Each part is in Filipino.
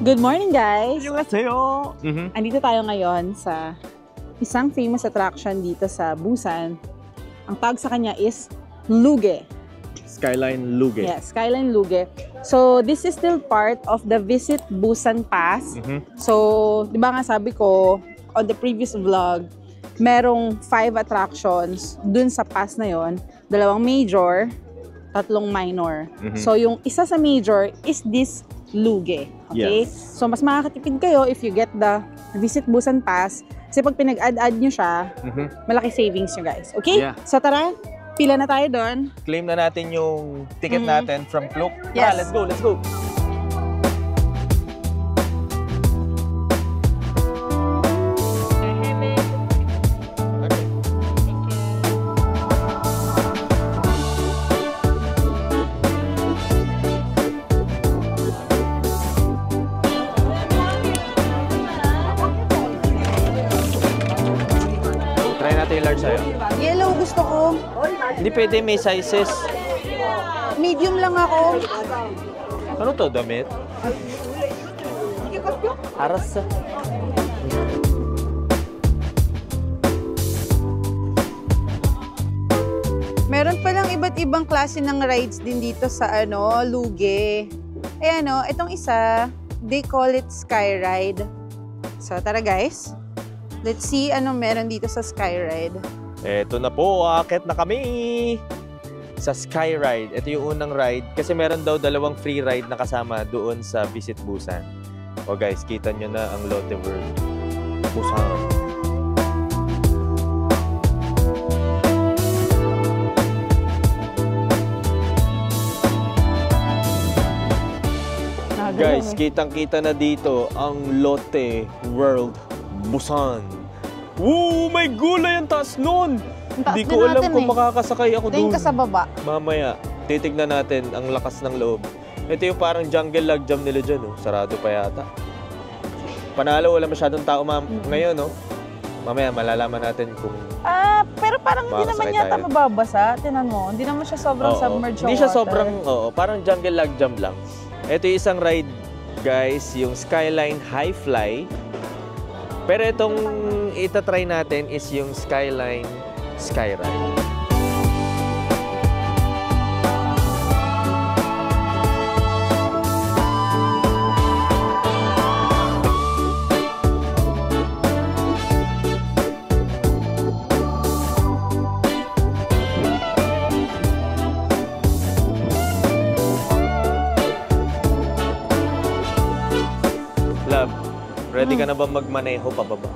Good morning, guys! Annyeonghaseyo! Andito tayo ngayon sa isang famous attraction dito sa Busan. Ang tawag sa kanya is Luge. Skyline Luge. Yeah, Skyline Luge. So, this is still part of the Visit Busan Pass. So, di ba nga sabi ko, on the previous vlog, merong 5 attractions dun sa pass na yon, 2 major, 3 minor. So, yung isa sa major is this Luge. Okay? Yes. So, mas makakatipid kayo if you get the Visit Busan Pass. Kasi pag pinag-add-add nyo siya, malaki savings nyo, guys. Okay? Yeah. So, tara. Pila na tayo doon. Claim na natin yung ticket natin from Klook. Yes. Let's go, let's go. Try natin yung large sa'yo. Yellow gusto ko. Hindi pwede, may sizes. Medium lang ako. Ano to, damit? Aras. Meron palang iba't ibang klase ng rides din dito sa Luge. Itong isa, they call it Sky Ride. So tara guys, let's see anong meron dito sa Sky Ride. Eto na po, aakyat na kami sa Sky Ride. Ito yung unang ride kasi meron daw 2 free ride na kasama doon sa Visit Busan. O guys, kita nyo na ang Lotte World Busan. Guys, kitang-kita na dito ang Lotte World Busan. Woo! May gulay ang taas nun! Hindi ko alam kung makakasakay ako doon. Tingin ka sa baba. Mamaya, titignan natin ang lakas ng loob. Ito yung parang jungle log jam nila dyan. Oh. Sarado pa yata. Panalo, wala masyadong tao ngayon. No? Mamaya, malalaman natin kung Pero parang hindi naman yata mababasa. Tinan mo, hindi naman siya sobrang submerged. Hindi siya sobrang, parang jungle log jam lang. Ito yung isang ride, guys, yung Skyline High Fly. Pero itong itatry natin is yung Skyline Skyride. Love, ready ka na ba magmaneho pababa?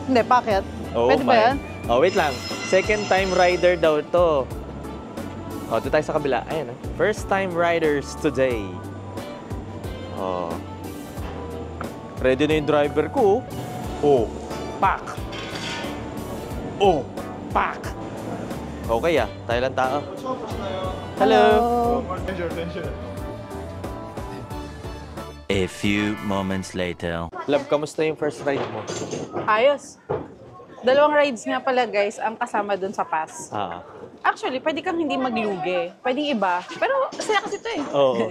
Hindi, bakit? Oh, Pwede ba yan? Oh, wait lang. Second time rider daw to. Oh, doon tayo sa kabila. Ayan, first time riders today. Oh. Ready na yung driver ko. Oh, pak. Oh, pak. Okay tayo lang tao. Hello. A few moments later. Love, kamusta yung first ride mo? Ayos. 2 rides nga pala guys ang kasama dun sa pass. Actually, pwede kang hindi magluge. Pwedeng iba. Pero saya kasi ito eh. Oo.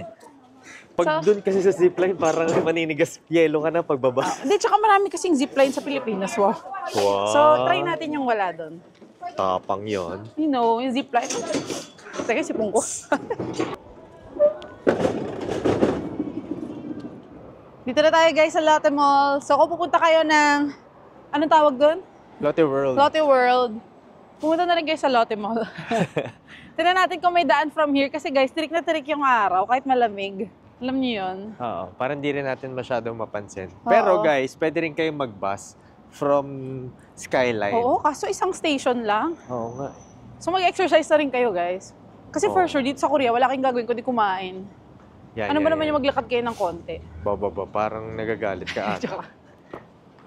Pag dun kasi sa zipline, parang maninigas yelo ka na pagbaba. Hindi, tsaka marami kasing zipline sa Pilipinas. Wow. So, try natin yung wala dun. Tapang yon. You know, yung zipline. Teka, sipong ko. Dito na tayo guys sa Lotte Mall. So kung pupunta kayo ng, anong tawag doon? Lotte World. Lotte World. Pumunta na rin guys sa Lotte Mall. Tignan natin kung may daan from here. Kasi guys, tirik na tirik yung araw kahit malamig. Alam niyo yun? Oo, parang di rin natin masyadong mapansin. Pero guys, pwede rin kayong mag-bus from Skyline. Oo, kaso isang station lang. Oo nga. So mag-exercise na rin kayo guys. Kasi for sure, dito sa Korea, wala kayong gagawin kundi kumain. Ano ba naman yung maglakad kayo ng konti? Parang nagagalit ka ata.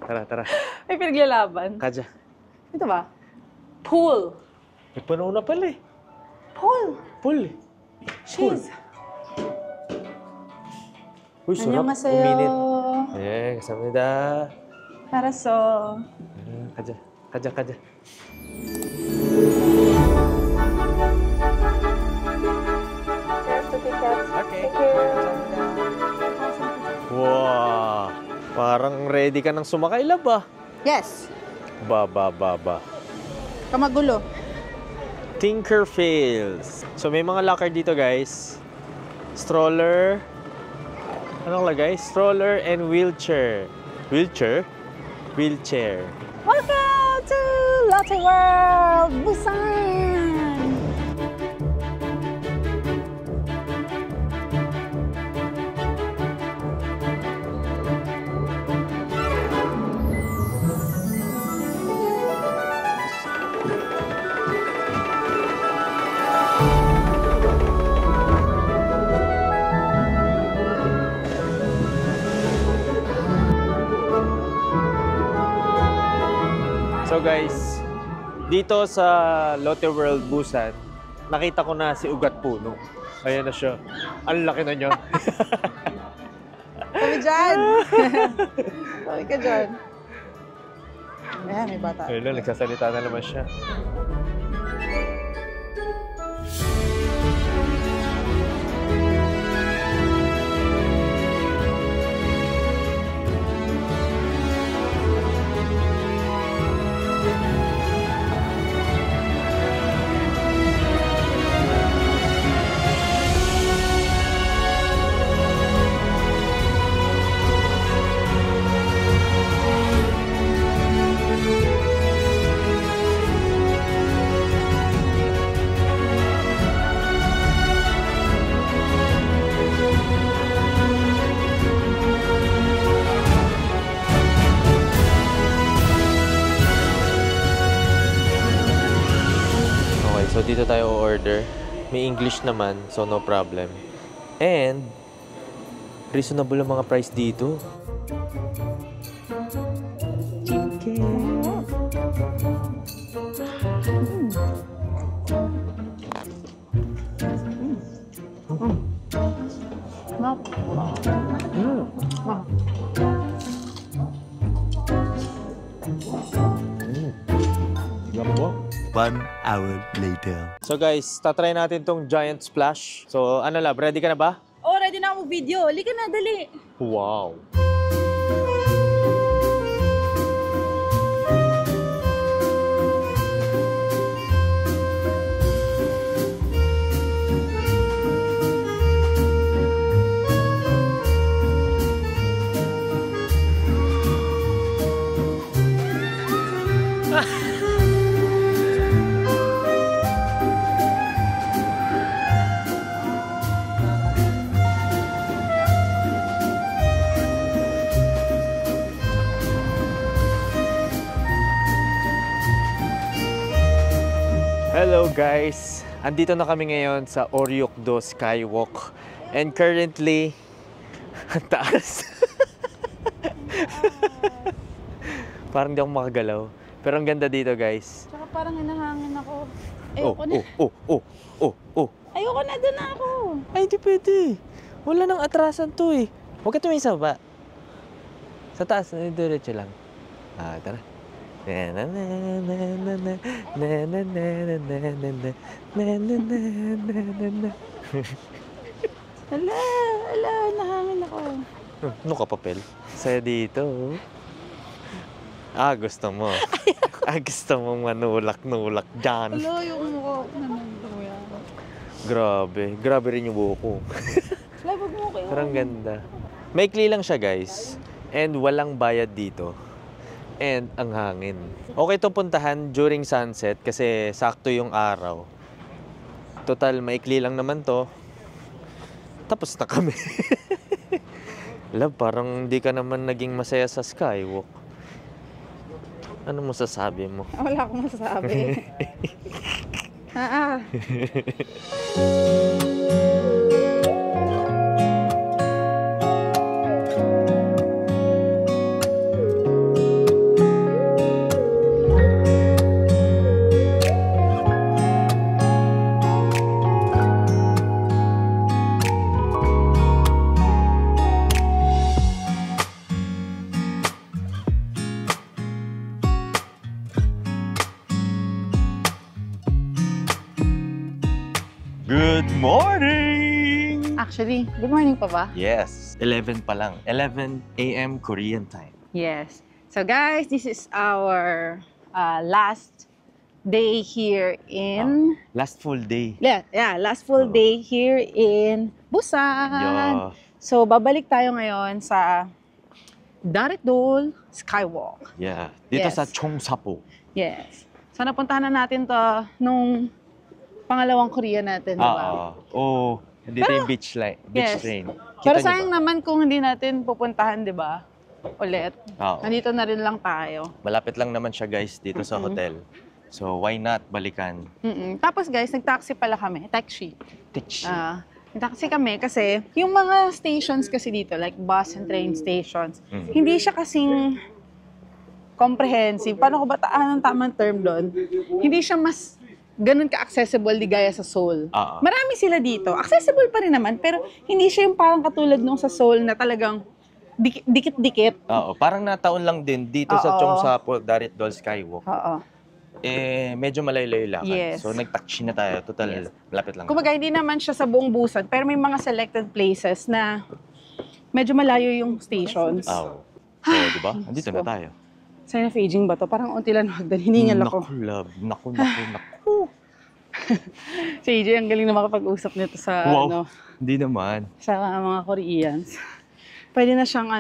Tara. May pinaglalaban. Kadya. Ito ba? Pool. May puno na pala eh. Pool. Cheese. Uy, sarap. Annyeonghaseyo. Uminit. Kasamnida. Paraso. Kadya. Okay. Wow. Parang ready ka nang sumakay, love ah. Yes. Ba. Kamagulo. Tinkerfails. So may mga locker dito guys. Stroller. Anong lagay? Stroller and wheelchair. Wheelchair? Wheelchair. Welcome to Lotte World Busan! So guys, dito sa Lotte World Busan, nakita ko na si Ugat Puno. Ayan na siya. Ang laki na niya. Kami dyan! Kami ka dyan. Ayan, may bata. Ayun lang, nagsasalita na naman siya. So dito tayo order. May English naman, so no problem. And reasonable ang mga price dito. Gambo. 1 hour later. So guys, tatry natin tong giant splash. So ano lab, ready ka na ba? Oh, ready na ako video. Halika na, dali. Wow. Hello guys! Andito na kami ngayon sa Oryok-do Skywalk. And currently, ang taas. Parang di ako makagalaw. Pero ang ganda dito guys. Tsaka parang hinahangin ako. Ayoko na. Ayoko na, doon na ako. Ay, di pwede. Wala nang atrasan to eh. Huwag ka tumingin sa baba. Sa taas, diretso lang. Ah, tara. Ala, nahangin ako. Ano ka, papel? Saya dito. Ah, gusto mo. Gusto mong manulak-nulak dyan. Ala, yung mukha ko naman. Grabe rin yung buhok ko. Labag mo kayo. Parang ganda. Maikli lang siya, guys. And walang bayad dito. And ang hangin. Okay itong puntahan during sunset kasi sakto yung araw. Total, maikli lang naman to. Tapos na kami. Love, parang hindi ka naman naging masaya sa Skywalk. Ano mo sasabi mo? Wala akong masasabi. Good morning! Actually, good morning pa ba? Yes. 11 pa lang. 11 a.m. Korean time. Yes. So guys, this is our last day here in... Last full day. Yeah, last full day here in Busan. Yeah. So, babalik tayo ngayon sa Daritdol Skywalk. Yeah. Dito Yes. sa Cheongsapo. Yes. So, napuntahan na natin to nung pangalawang Korea natin, di ba? Oo. Dito yung beach Yes. train. Pero Kita niyo sayang ba? naman kung hindi natin pupuntahan, di ba? Ulit. Oo. Nandito na rin lang tayo. Malapit lang naman siya guys dito sa hotel. So why not balikan? Tapos guys, nag-taxi pala kami. Taxi. Tich. Nag-taxi kami kasi yung mga stations kasi dito, like bus and train stations, hindi siya kasing comprehensive. Paano ko ba anong tamang term doon? Hindi siya mas ganun ka-accessible di gaya sa Seoul. Marami sila dito. Accessible pa rin naman, pero hindi siya yung parang katulad nung sa Seoul na talagang dikit-dikit. Oo, parang nataon lang din dito sa Cheongsapo Daritdol Skywalk. Oo. Medyo malayo-layo lakad. Yes. So nag-taxi na tayo. Total, malapit lang. Kumbaga, hindi naman siya sa buong Busan, pero may mga selected places na medyo malayo yung stations. So, di ba? Andito na tayo. Sign of aging ba to? Parang unti lang hagdan. Hiningal ako. Naku, love. Naku. Si AJ, ang galing na makapag-usap nito sa, Hindi naman. sa mga Koreans. Pwede na siyang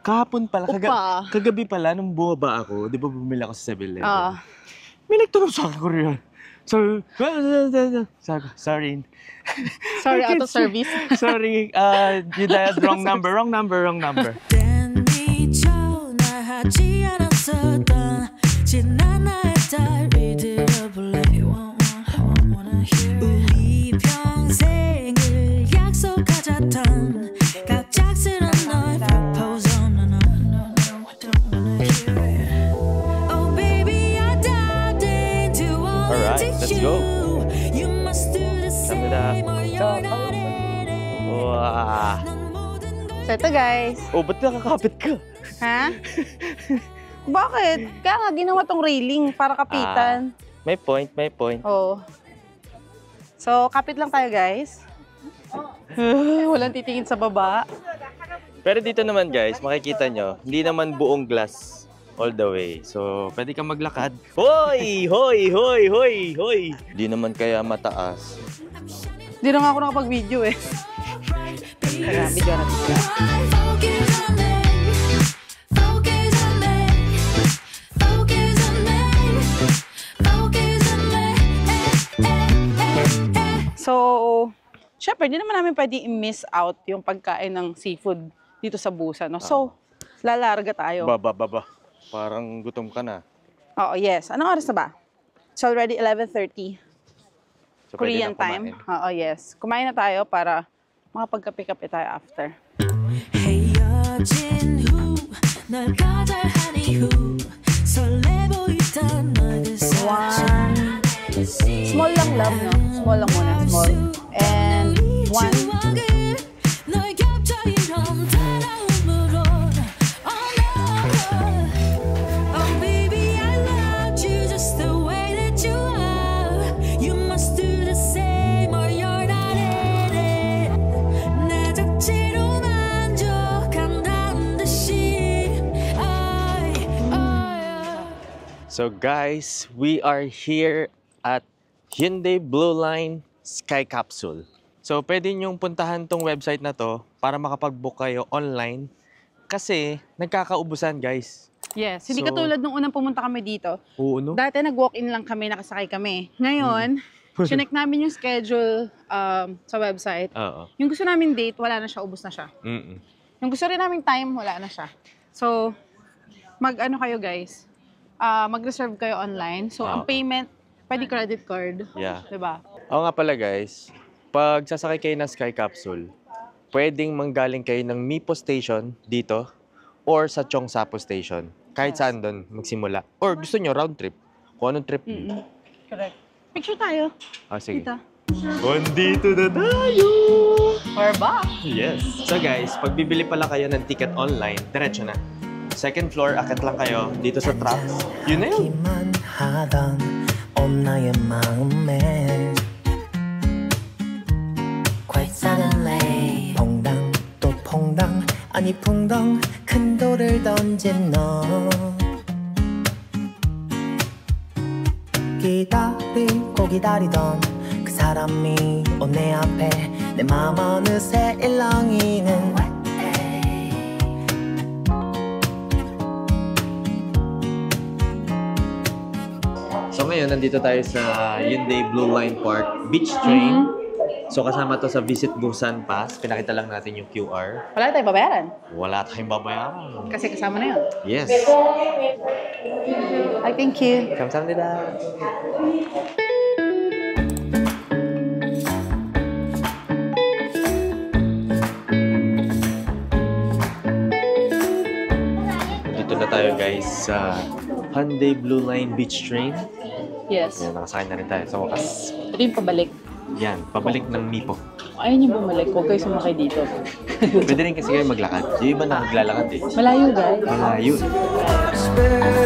Kahapon pala, Upa. kagabi pala, nung bumaba ako, di ba bumili ako sa 7-Eleven? Oo. May nagtanong sa akin Korean. Sorry, Sorry, out of service. Sorry, you dialed wrong number. Let's go. Wow. So ito guys. Ba't nakakapit ka? Ha? Bakit? Kaya nga ginawa tong railing para kapitan. May point. Oo. So, kapit lang tayo guys. Walang titingin sa baba. Pero dito naman guys, makikita nyo, hindi naman buong glass all the way. So, pwede kang maglakad. Hoy! Di naman kaya mataas. Hindi na nga ako nakapag-video eh. Tara, video natin. So, syempre, hindi naman namin pwede i-miss out yung pagkain ng seafood dito sa Busan, no? So, lalarga tayo. Baba. Parang gutom ka na. Oo, yes. Anong oras na ba? It's already 11:30. So, Korean time. Oo, yes. Kumain na tayo para makapagkape-kape tayo after. One. Small lang love, no? Small lang muna. Small. And one. So guys, we are here at Hyundai Blue Line Sky Capsule. So pwede nyong puntahan tong website na to para makapag-book kayo online kasi nagkakaubusan guys. Yes, hindi katulad nung unang pumunta kami dito. Oo, no? Dati nag-walk-in lang kami, nakasakay kami. Ngayon, chinek namin yung schedule sa website. Oo. Yung gusto namin date, wala na siya, ubos na siya. Yung gusto rin namin time, wala na siya. So, mag-ano kayo guys? Mag-reserve kayo online. So, ang payment, pwede credit card. Yeah. Diba? Oo nga pala guys, pag sasakay kayo ng Sky Capsule, pwedeng manggaling kayo ng Mipo Station dito or sa Cheongsapo Station. Kahit saan doon magsimula. Or gusto nyo round trip. Kung anong trip nyo. Correct. Picture tayo. Sige. Dito. Andito na tayo! We're back. Yes. So guys, pag bibili pala kayo ng ticket online, diretso na. Second floor, akit lang kayo dito sa tracks. Yun na yun. Quite suddenly 퐁당 또 퐁당 아니 풍덩 큰 돌을 던진 너 기다리고 기다리던 그 사람이 온 내 앞에 내 맘 어느새 일렁이는 So ngayon, nandito tayo sa Hyundai Blue Line Park Beach Train. So kasama to sa Visit Busan Pass. Pinakita lang natin yung QR. Wala tayong babayaran. Wala tayong babayaran. Kasi kasama na yun. Yes. I thank you. 감사합니다. Dito na tayo guys sa Hyundai Blue Line Beach Train. Yes. Yan, nakasakay na rin tayo sa wakas. Ito yung pabalik. Yan, pabalik ng Mipo. Ayaw niyo bumalik. Huwag kayo sumakay dito. Pwede rin kasi kayo maglakad. Yung iba na maglalakad eh. Malayo, guys. Malayo. Spur